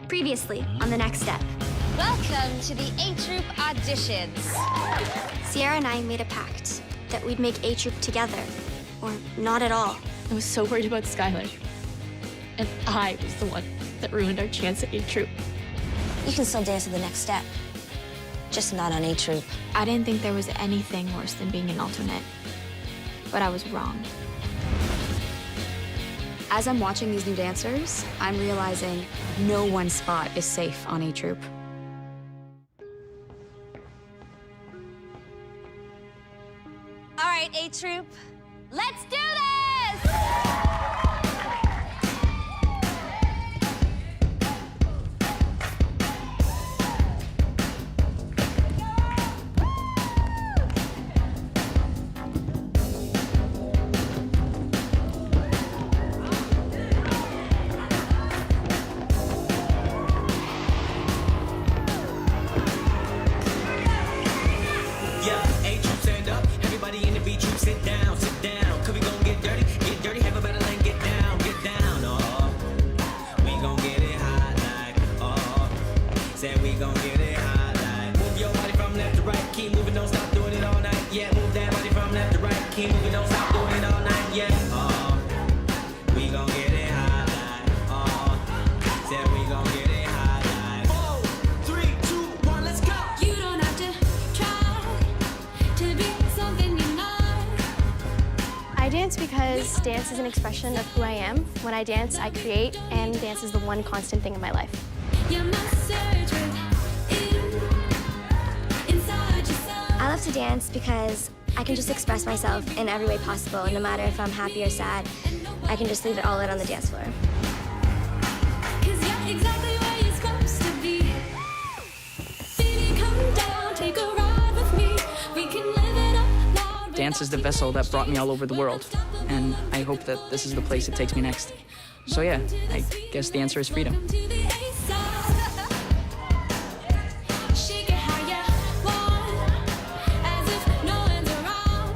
Previously on The Next Step. Welcome to the A-Troupe auditions. Sierra and I made a pact that we'd make A-Troupe together, or not at all. I was so worried about Skylar. And I was the one that ruined our chance at A-Troupe. You can still dance to The Next Step, just not on A-Troupe. I didn't think there was anything worse than being an alternate, but I was wrong. As I'm watching these new dancers, I'm realizing no one spot is safe on A-Troupe. All right, A-Troupe, let's do this! Sit down, sit down. Could we gon' get dirty, have a better lane, get down, oh. We gon' get it hot like, oh. Said we gon' get it hot like. Move your body from left to right, keep moving, don't stop doing it all night, yeah. Move that body from left to right, keep moving, don't stop doing it all night, yeah. Oh, we gon' get it hot like, oh. Said we gon' get it hot like. 4, 3, 2, 1, let's go. You don't have to try to be something you're not. I dance because dance is an expression of who I am. When I dance, I create, and dance is the one constant thing in my life. You must search inside yourself. I love to dance because I can just express myself in every way possible, and no matter if I'm happy or sad, I can just leave it all out on the dance floor. 'Cause you're exactly where you're supposed to be. Baby, come down, take a ride with me. We can live it up loud. Dance is the vessel that brought me all over the world, and I hope that this is the place that takes me next. So yeah, I guess the answer is freedom.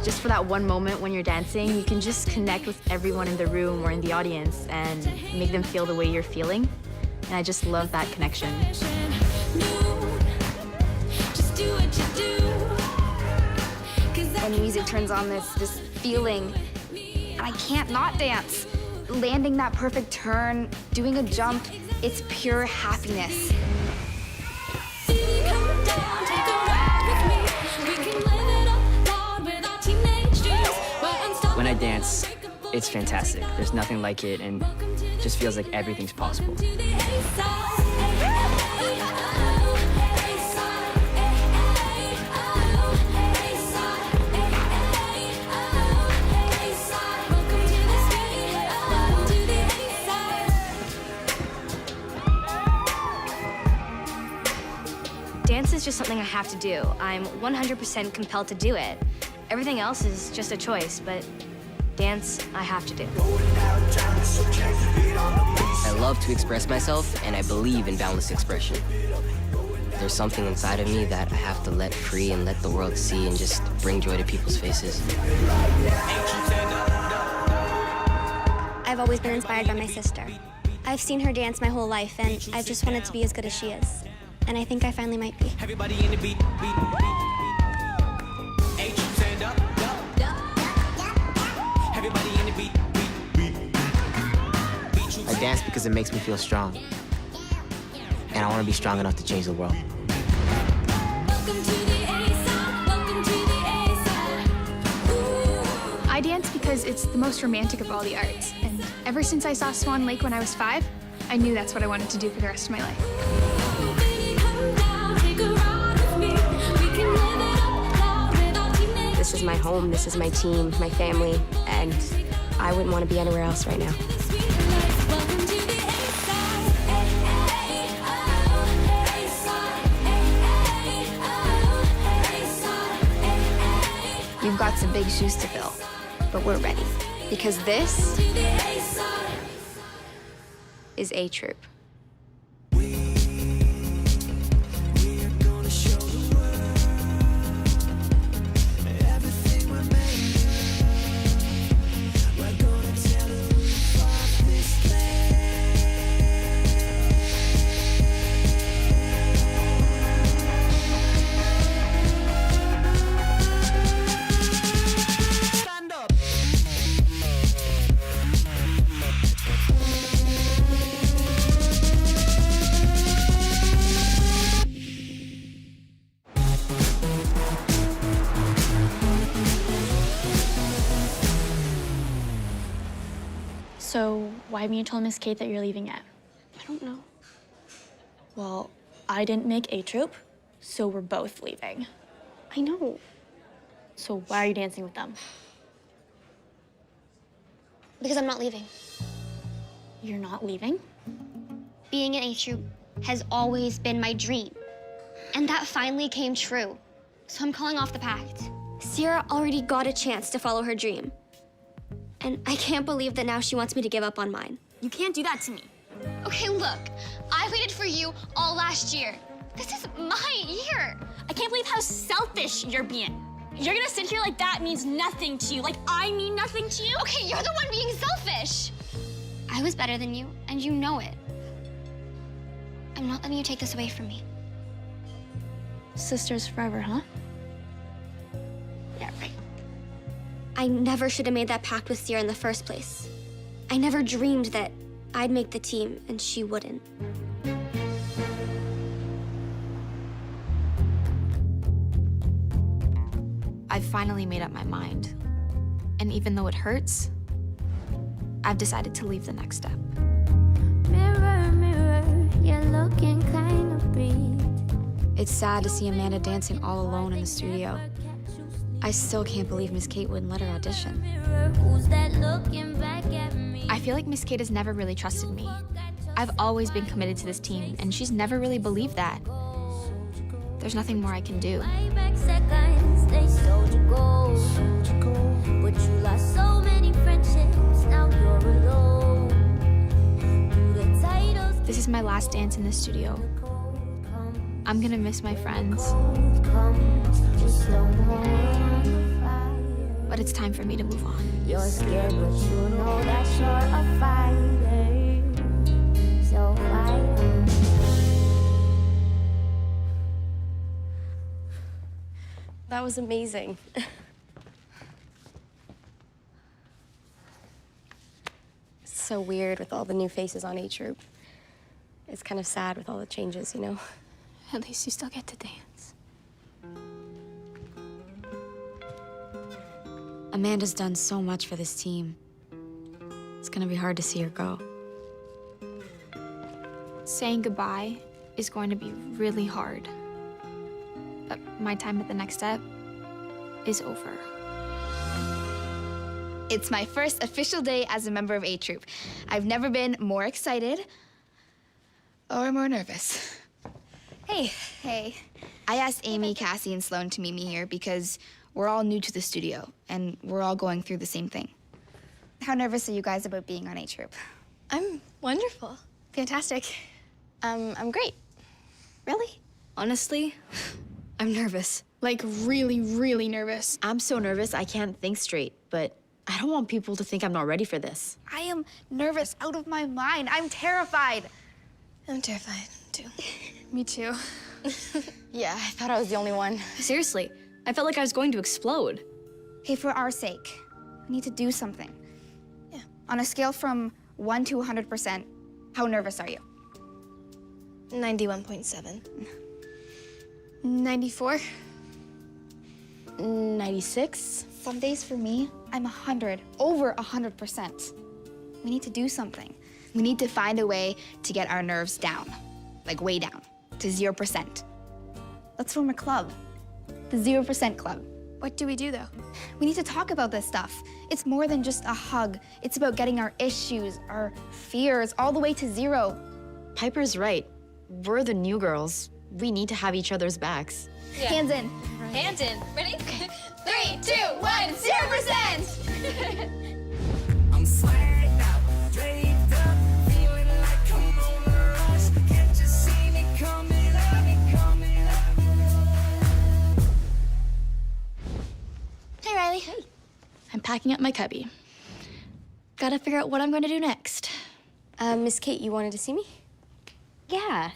Just for that one moment when you're dancing, you can just connect with everyone in the room or in the audience and make them feel the way you're feeling. And I just love that connection. Just do what you do. When the music turns on, this feeling, and I can't not dance. Landing that perfect turn, doing a jump, it's pure happiness. Baby, come down, take a ride with me. We can live it up loud with our teenage dreams. We're unstoppable. When I dance, it's fantastic. There's nothing like it, and it just feels like everything's possible. To the A-side. Dance is just something I have to do. I'm 100% compelled to do it. Everything else is just a choice, but dance, I have to do. I love to express myself, and I believe in boundless expression. There's something inside of me that I have to let free and let the world see and just bring joy to people's faces. I've always been inspired by my sister. I've seen her dance my whole life, and I've just wanted to be as good as she is. And I think I finally might be. Everybody in the beat. A-Troupe stand up. Everybody in the beat. I dance because it makes me feel strong. And I want to be strong enough to change the world. Welcome to the A-side. Welcome to the A-side. Ooh. I dance because it's the most romantic of all the arts. And ever since I saw Swan Lake when I was 5, I knew that's what I wanted to do for the rest of my life. This is my home, this is my team, my family, and I wouldn't want to be anywhere else right now. You've got some big shoes to fill, but we're ready. Because this is A-Troupe. Why haven't you told Miss Kate that you're leaving yet? I don't know. Well, I didn't make A-Troupe, so we're both leaving. I know. So why are you dancing with them? Because I'm not leaving. You're not leaving? Being in A-Troupe has always been my dream. And that finally came true. So I'm calling off the pact. Sierra already got a chance to follow her dream. And I can't believe that now she wants me to give up on mine. You can't do that to me. Okay, look. I waited for you all last year. This is my year. I can't believe how selfish you're being. You're gonna sit here like that means nothing to you, like I mean nothing to you? Okay, you're the one being selfish. I was better than you, and you know it. I'm not letting you take this away from me. Sisters forever, huh? Yeah, right. I never should have made that pact with Sierra in the first place. I never dreamed that I'd make the team and she wouldn't. I've finally made up my mind. And even though it hurts, I've decided to leave the next step. Mirror, mirror, you're looking kind of beat. It's sad to see Amanda dancing all alone in the studio. I still can't believe Miss Kate wouldn't let her audition. Who's that looking back at me? I feel like Miss Kate has never really trusted me. I've always been committed to this team, and she's never really believed that. There's nothing more I can do. Back seconds, they sold you gold. But you lost so many friendships, now you're alone. The titles This is my last dance in the studio. I'm gonna miss my friends, but it's time for me to move on. you're scared, but you know that you're a fighter. So fight. That was amazing. It's so weird with all the new faces on A-Troupe. It's kind of sad with all the changes, you know? At least you still get to dance. Amanda's done so much for this team. It's gonna be hard to see her go. Saying goodbye is going to be really hard. But my time at the next step is over. It's my first official day as a member of A-Troupe. I've never been more excited or more nervous. Hey. Hey. I asked Amy, Cassie, and Sloan to meet me here because we're all new to the studio and we're all going through the same thing. How nervous are you guys about being on A-Troupe? I'm wonderful. Fantastic. I'm great. Really? Honestly, I'm nervous. Like really, really nervous. I'm so nervous I can't think straight, but I don't want people to think I'm not ready for this. I am nervous out of my mind. I'm terrified. I'm terrified, too. Me too. Yeah, I thought I was the only one. Seriously, I felt like I was going to explode. Hey, for our sake, we need to do something. Yeah. On a scale from 1 to 100%, how nervous are you? 91.7. 94? 96. Some days for me, I'm 100, over 100%. We need to do something. We need to find a way to get our nerves down, like way down, to 0%. Let's form a club, the 0% Club. What do we do, though? We need to talk about this stuff. It's more than just a hug. It's about getting our issues, our fears, all the way to 0. Piper's right. We're the new girls. We need to have each other's backs. Yeah. Hands in. Hands in. Ready? 3, 2, 1, 0%! I'm swagged out, draped up, feeling like I'm on a rush. Can't you see me coming up, coming up? Hey, Riley. Hey. I'm packing up my cubby. Gotta figure out what I'm going to do next. Miss Kate, you wanted to see me? Yeah,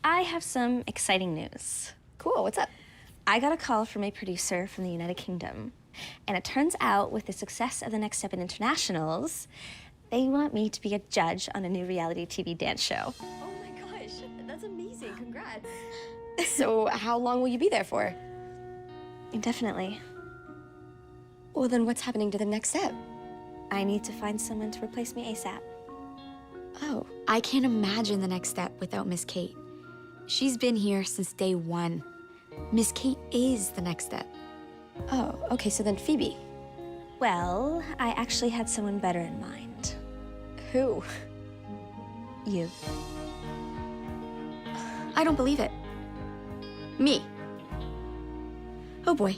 I have some exciting news. Cool, what's up? I got a call from a producer from the United Kingdom, and it turns out with the success of the Next Step in Internationals, they want me to be a judge on a new reality TV dance show. Oh my gosh, that's amazing, congrats. So how long will you be there for? Indefinitely. Well, then what's happening to the next step? I need to find someone to replace me ASAP. Oh. I can't imagine the next step without Miss Kate. She's been here since day one. Miss Kate is the next step. Oh, okay, so then Phoebe. Well, I actually had someone better in mind. Who? You. I don't believe it. Me. Oh boy.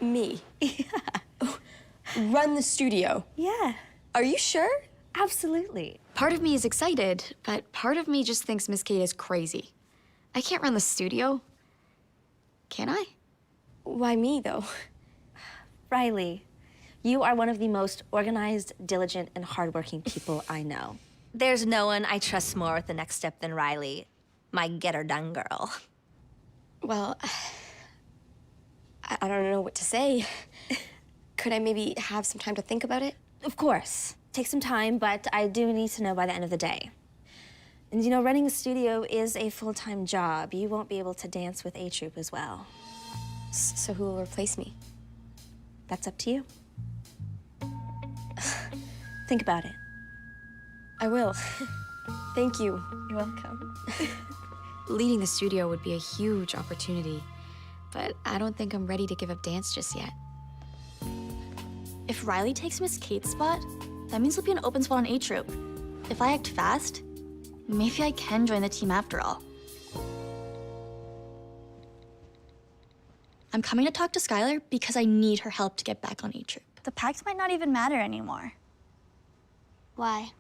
Me. Run the studio. Yeah, Are you sure? absolutely. Part of me is excited, but part of me just thinks Miss Kate is crazy. I can't run the studio. Can I? Why me, though? Riley, you are one of the most organized, diligent, and hardworking people I know. There's no one I trust more with the next step than Riley, my get-her-done girl. Well, I don't know what to say. Could I maybe have some time to think about it? Of course. Take some time, but I do need to know by the end of the day. And you know, running a studio is a full-time job. You won't be able to dance with A-Troupe as well. So who will replace me? That's up to you. Think about it. I will. Thank you. You're welcome. Leading the studio would be a huge opportunity, but I don't think I'm ready to give up dance just yet. If Riley takes Miss Kate's spot, that means there'll be an open spot on A-Troupe. If I act fast, maybe I can join the team after all. I'm coming to talk to Skylar because I need her help to get back on A-Troupe. The pact might not even matter anymore. Why?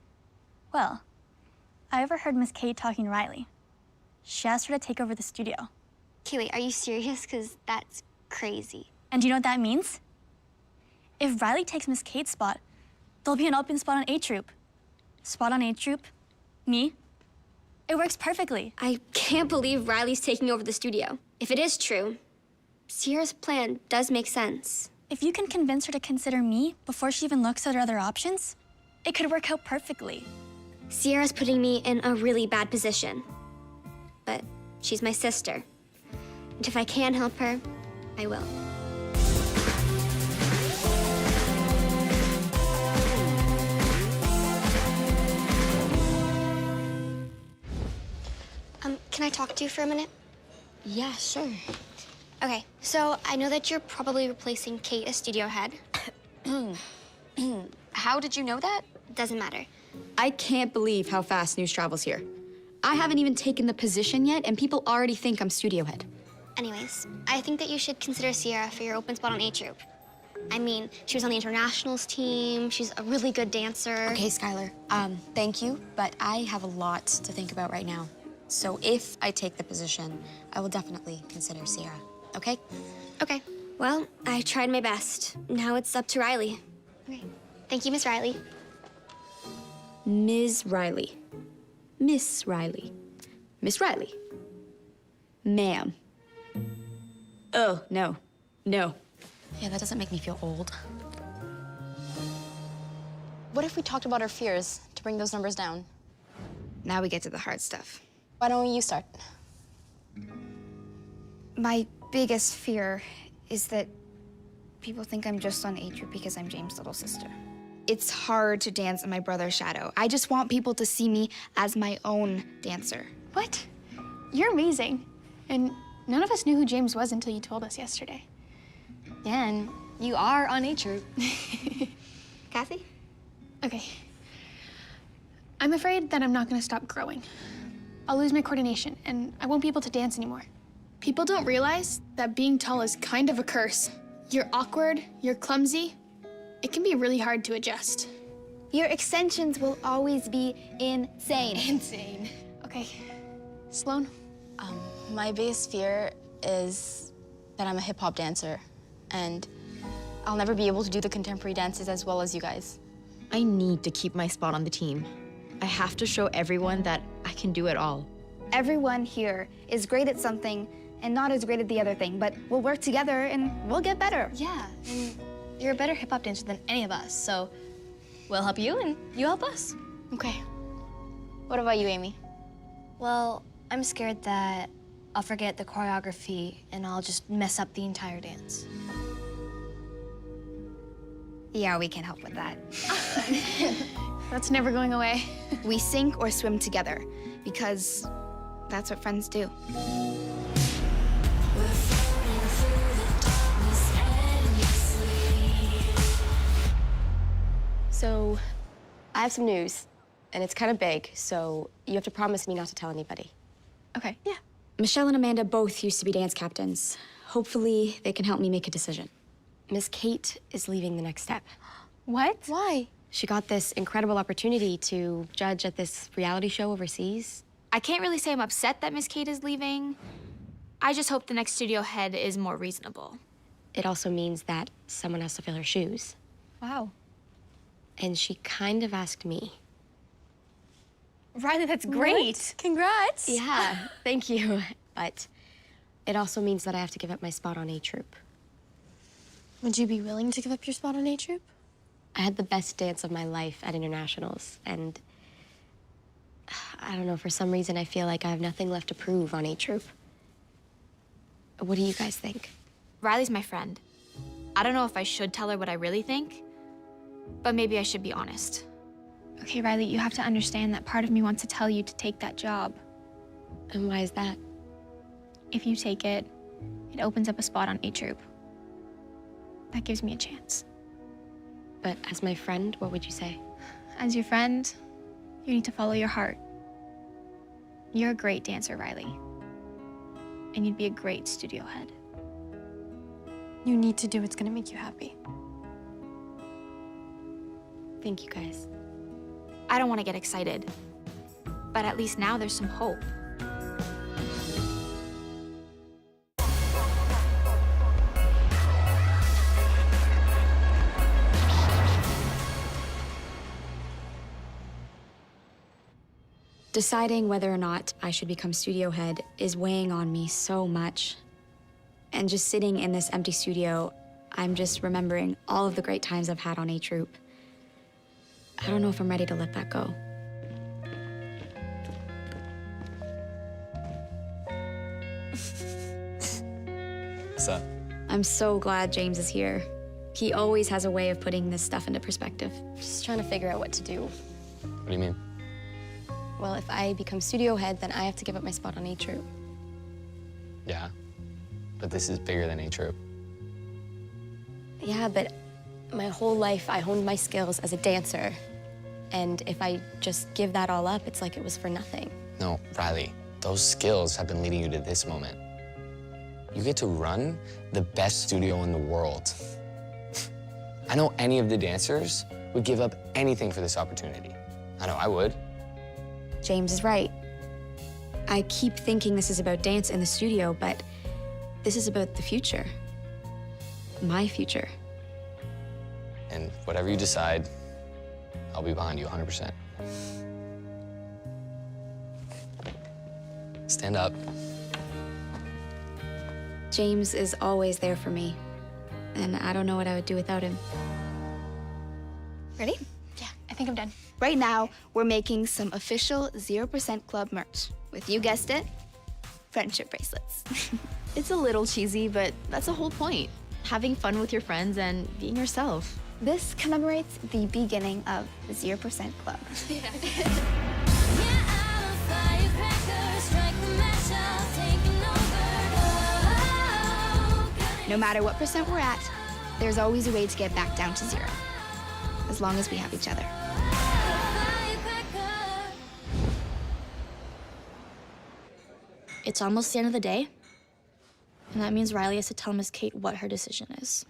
Well, I overheard Miss Kate talking to Riley. She asked her to take over the studio. Okay, wait, are you serious? Because that's crazy. And do you know what that means? If Riley takes Miss Kate's spot, there'll be an open spot on A-Troupe. Spot on A-Troupe, me. It works perfectly. I can't believe Riley's taking over the studio. If it is true, Sierra's plan does make sense. If you can convince her to consider me before she even looks at her other options, it could work out perfectly. Sierra's putting me in a really bad position. But she's my sister. And if I can help her, I will. Can I talk to you for a minute? Yeah, sure. Okay, so I know that you're probably replacing Kate as studio head. How did you know that? Doesn't matter. I can't believe how fast news travels here. I haven't even taken the position yet, and people already think I'm studio head. Anyways, I think that you should consider Sierra for your open spot on A-Troupe. I mean, she was on the internationals team. She's a really good dancer. Okay, Skylar. Thank you, but I have a lot to think about right now. So if I take the position, I will definitely consider Sierra, okay? Okay. Well, I tried my best. Now it's up to Riley. Okay. Thank you, Miss Riley. Ms. Riley. Miss Riley. Miss Riley. Ma'am. Oh, no. No. Yeah, that doesn't make me feel old. What if we talked about our fears to bring those numbers down? Now we get to the hard stuff. Why don't you start? My biggest fear is that people think I'm just on A-Troupe because I'm James' little sister. It's hard to dance in my brother's shadow. I just want people to see me as my own dancer. What? You're amazing. And none of us knew who James was until you told us yesterday. And you are on A-Troupe. Kathy? Okay. I'm afraid that I'm not gonna stop growing. I'll lose my coordination, and I won't be able to dance anymore. People don't realize that being tall is kind of a curse. You're awkward, you're clumsy. It can be really hard to adjust. Your extensions will always be insane. Insane. Okay. Sloan? My biggest fear is that I'm a hip-hop dancer, and I'll never be able to do the contemporary dances as well as you guys. I need to keep my spot on the team. I have to show everyone that I can do it all. Everyone here is great at something and not as great at the other thing, but we'll work together and we'll get better. Yeah, and you're a better hip-hop dancer than any of us, so we'll help you and you help us. Okay. What about you, Amy? Well, I'm scared that I'll forget the choreography and I'll just mess up the entire dance. Yeah, we can help with that. That's never going away. We sink or swim together because that's what friends do. So, I have some news, and it's kind of big, so you have to promise me not to tell anybody. Okay. Yeah. Michelle and Amanda both used to be dance captains. Hopefully, they can help me make a decision. Miss Kate is leaving the next step. What? Why? She got this incredible opportunity to judge at this reality show overseas. I can't really say I'm upset that Miss Kate is leaving. I just hope the next studio head is more reasonable. It also means that someone has to fill her shoes. Wow. And she kind of asked me. Riley, that's great. What? Congrats. Yeah, thank you. But it also means that I have to give up my spot on A-Troupe. Would you be willing to give up your spot on A-Troupe? I had the best dance of my life at internationals, and I don't know, for some reason I feel like I have nothing left to prove on A-Troupe. What do you guys think? Riley's my friend. I don't know if I should tell her what I really think, but maybe I should be honest. Okay, Riley, you have to understand that part of me wants to tell you to take that job. And why is that? If you take it, it opens up a spot on A-Troupe. That gives me a chance. But as my friend, what would you say? As your friend, you need to follow your heart. You're a great dancer, Riley. And you'd be a great studio head. You need to do what's gonna make you happy. Thank you, guys. I don't want to get excited, but at least now there's some hope. Deciding whether or not I should become studio head is weighing on me so much. And just sitting in this empty studio, I'm just remembering all of the great times I've had on A-Troupe. I don't know if I'm ready to let that go. What's up? I'm so glad James is here. He always has a way of putting this stuff into perspective. Just trying to figure out what to do. What do you mean? Well, if I become studio head, then I have to give up my spot on A-Troupe. Yeah, but this is bigger than A-Troupe. Yeah, but my whole life I honed my skills as a dancer. And if I just give that all up, it's like it was for nothing. No, Riley, those skills have been leading you to this moment. You get to run the best studio in the world. I know any of the dancers would give up anything for this opportunity. I know I would. James is right. I keep thinking this is about dance in the studio, but this is about the future. My future. And whatever you decide, I'll be behind you 100%. Stand up. James is always there for me, and I don't know what I would do without him. Ready? Yeah, I think I'm done. Right now, we're making some official 0% Club merch with, you guessed it, friendship bracelets. It's a little cheesy, but that's the whole point. Having fun with your friends and being yourself. This commemorates the beginning of the 0% Club. No matter what percent we're at, there's always a way to get back down to 0, as long as we have each other. It's almost the end of the day, and that means Riley has to tell Miss Kate what her decision is.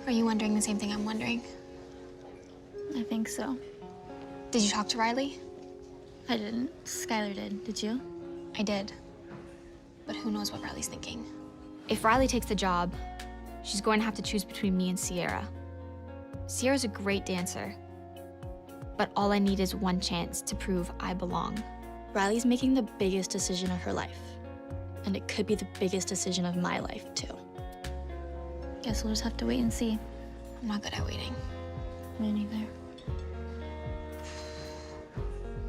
Are you wondering the same thing I'm wondering? I think so. Did you talk to Riley? I didn't. Skylar did. Did you? I did. But who knows what Riley's thinking? If Riley takes the job, she's going to have to choose between me and Sierra. Sierra's a great dancer, but all I need is one chance to prove I belong. Riley's making the biggest decision of her life, and it could be the biggest decision of my life, too. Guess we'll just have to wait and see. I'm not good at waiting. Me neither.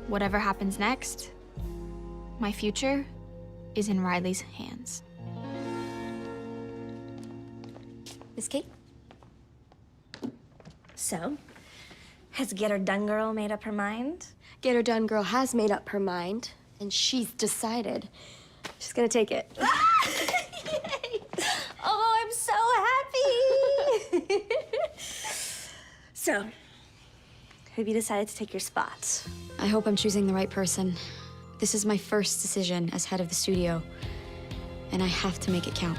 whatever happens next, my future is in Riley's hands. Miss Kate? So, has Get Her Done Girl made up her mind? Get Her Done Girl has made up her mind, and she's decided. She's gonna take it. Oh, I'm so happy! So, have you decided to take your spot? I hope I'm choosing the right person. This is my first decision as head of the studio, and I have to make it count.